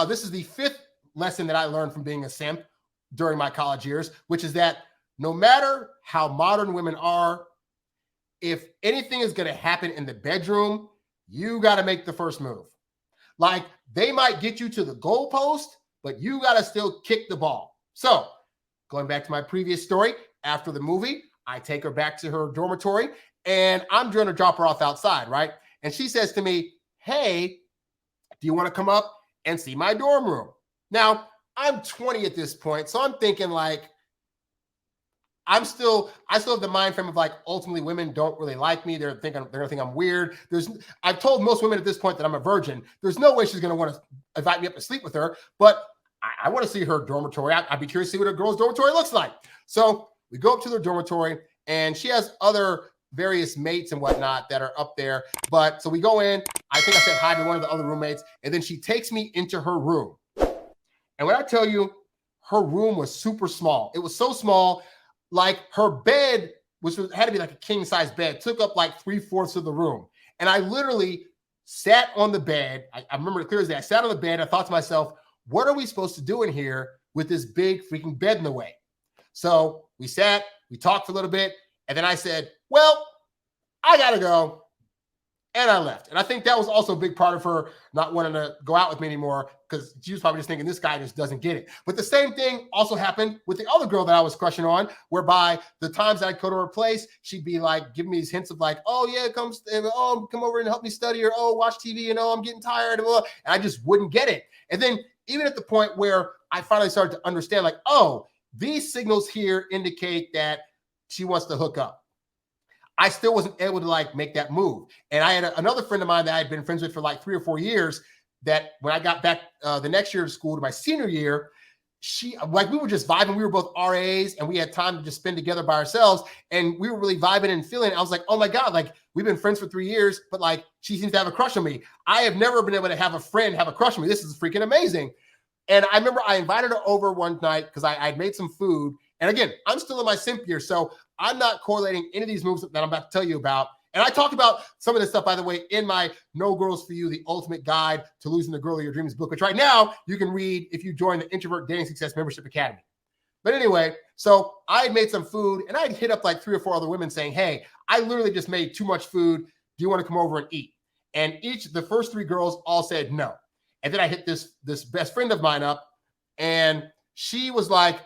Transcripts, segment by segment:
this is the fifth lesson that I learned from being a simp during my college years, which is that no matter how modern women are, if anything is going to happen in the bedroom, you got to make the first move. Like, they might get you to the goalpost, but you got to still kick the ball. So going back to my previous story, after the movie, I take her back to her dormitory and I'm going to drop her off outside, right? And she says to me, hey, do you want to come up and see my dorm room? Now, I'm 20 at this point, so I'm thinking like, I still have the mind frame of like, ultimately women don't really like me. They're gonna think I'm weird. I've told most women at this point that I'm a virgin. There's no way she's gonna want to invite me up to sleep with her, but I want to see her dormitory. I'd be curious to see what a girl's dormitory looks like. So we go up to their dormitory and she has other various mates and whatnot that are up there. But so we go in, I think I said hi to one of the other roommates, and then she takes me into her room. And when I tell you, her room was super small. It was so small, like her bed, had to be like a king size bed, took up like 3/4 of the room. And I literally sat on the bed. I remember it clear as day. I sat on the bed. I thought to myself, what are we supposed to do in here with this big freaking bed in the way? So we sat, we talked for a little bit. And then I said, well, I got to go. And I left. And I think that was also a big part of her not wanting to go out with me anymore, because she was probably just thinking this guy just doesn't get it. But the same thing also happened with the other girl that I was crushing on, whereby the times I'd go to her place, she'd be like giving me these hints of like, oh yeah, come over and help me study, or oh, watch TV, and oh, I'm getting tired, and I just wouldn't get it. And then even at the point where I finally started to understand, like, oh, these signals here indicate that she wants to hook up, I still wasn't able to like make that move. And I had another friend of mine that I had been friends with for like 3 or 4 years, that when I got back the next year of school to my senior year, we were just vibing. We were both RAs and we had time to just spend together by ourselves. And we were really vibing and feeling. I was like, oh my God, like we've been friends for 3 years, but like she seems to have a crush on me. I have never been able to have a friend have a crush on me. This is freaking amazing. And I remember I invited her over one night because I'd made some food. And again, I'm still in my simp year, so I'm not correlating any of these moves that I'm about to tell you about. And I talked about some of this stuff, by the way, in my No Girls For You, the Ultimate Guide to Losing the Girl of Your Dreams book, which right now you can read if you join the Introvert Dating Success Membership Academy. But anyway, so I had made some food and I'd hit up like 3 or 4 other women saying, hey, I literally just made too much food. Do you want to come over and eat? And the first 3 girls all said no. And then I hit this best friend of mine up, and she was like,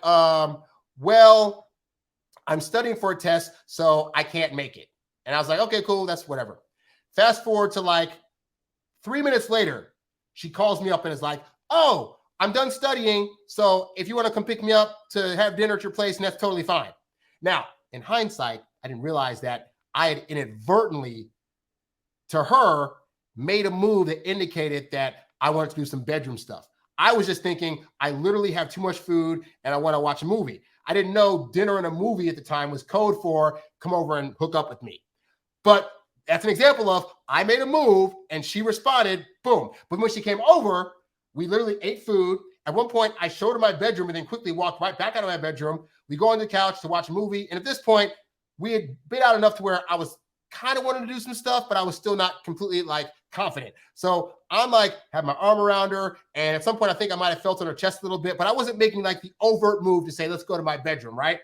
well, I'm studying for a test, so I can't make it. And I was like, okay, cool, that's whatever. Fast forward to like 3 minutes later, she calls me up and is like, oh, I'm done studying, so if you want to come pick me up to have dinner at your place, and that's totally fine. Now, in hindsight, I didn't realize that I had inadvertently, to her, made a move that indicated that I wanted to do some bedroom stuff. I was just thinking, I literally have too much food and I want to watch a movie. I didn't know dinner and a movie at the time was code for come over and hook up with me. But that's an example of I made a move and she responded, boom. But when she came over, we literally ate food. At one point, I showed her my bedroom and then quickly walked right back out of my bedroom. We go on the couch to watch a movie. And at this point, we had been out enough to where I was kind of wanting to do some stuff, but I was still not completely like confident. So I'm like, had my arm around her. And at some point, I think I might've felt on her chest a little bit, but I wasn't making like the overt move to say, let's go to my bedroom, right?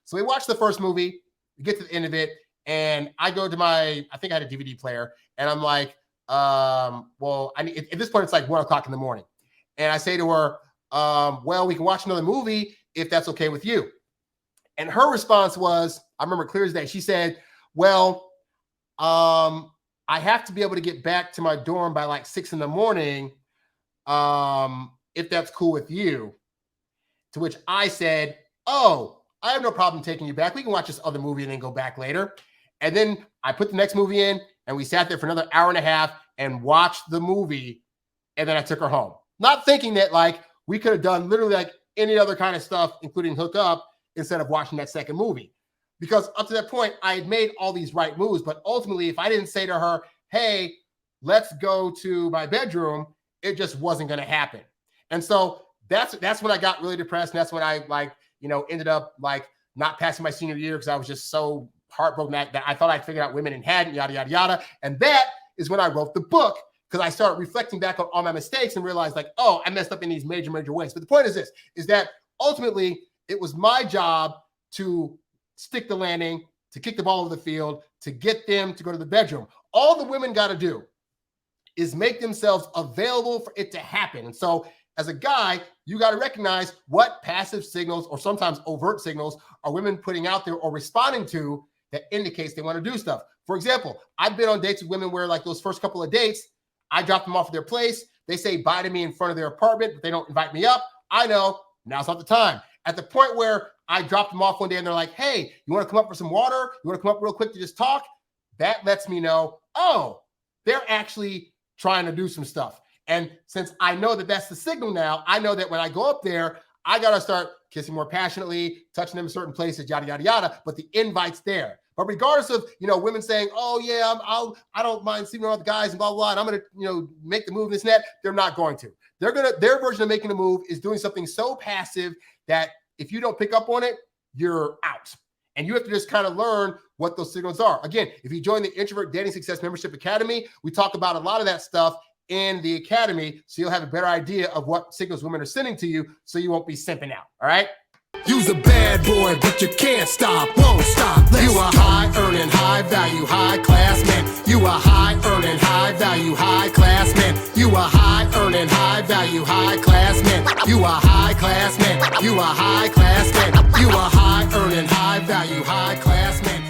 So we watched the first movie, we get to the end of it. And I go to I think I had a DVD player, and I'm like, well, at this point, it's like 1 o'clock in the morning. And I say to her, well, we can watch another movie if that's okay with you. And her response was, I remember clear as day. She said, well, I have to be able to get back to my dorm by like 6 in the morning. If that's cool with you. To which I said, oh, I have no problem taking you back. We can watch this other movie and then go back later. And then I put the next movie in and we sat there for another hour and a half and watched the movie. And then I took her home, not thinking that like we could have done literally like any other kind of stuff, including hook up, instead of watching that second movie. Because up to that point, I had made all these right moves. But ultimately, if I didn't say to her, hey, let's go to my bedroom, it just wasn't going to happen. And so that's when I got really depressed. And that's when I ended up like not passing my senior year because I was just so heartbroken that I thought I'd figured out women and hadn't, yada, yada, yada. And that is when I wrote the book because I started reflecting back on all my mistakes and realized like, oh, I messed up in these major, major ways. But the point is this, is that ultimately it was my job to stick the landing, to kick the ball over the field, to get them to go to the bedroom. All the women got to do is make themselves available for it to happen. And so as a guy, you got to recognize what passive signals or sometimes overt signals are women putting out there or responding to that indicates they want to do stuff. For example, I've been on dates with women where like those first couple of dates, I drop them off at their place. They say bye to me in front of their apartment, but they don't invite me up. I know now's not the time. At the point where I dropped them off one day and they're like, hey, you want to come up for some water? You want to come up real quick to just talk? That lets me know, oh, they're actually trying to do some stuff. And since I know that that's the signal now, I know that when I go up there, I got to start kissing more passionately, touching them in certain places, yada, yada, yada. But the invite's there. But regardless of, women saying, oh, yeah, I don't mind sleeping around with guys and blah, blah, blah, and I'm going to, make the move and this and that, they're not going to. Their version of making a move is doing something so passive that if you don't pick up on it, you're out. And you have to just kind of learn what those signals are. Again, if you join the Introvert Dating Success Membership Academy, we talk about a lot of that stuff in the academy, so you'll have a better idea of what signals women are sending to you, so you won't be simping out. All right. You's a bad boy, but you can't stop, won't stop. You a high earning, high value, high class man. You a high earning, high value, high class man. You a high earning, high value, high class man. You a high class man. You a high class man. You a high earning, high value, high class man.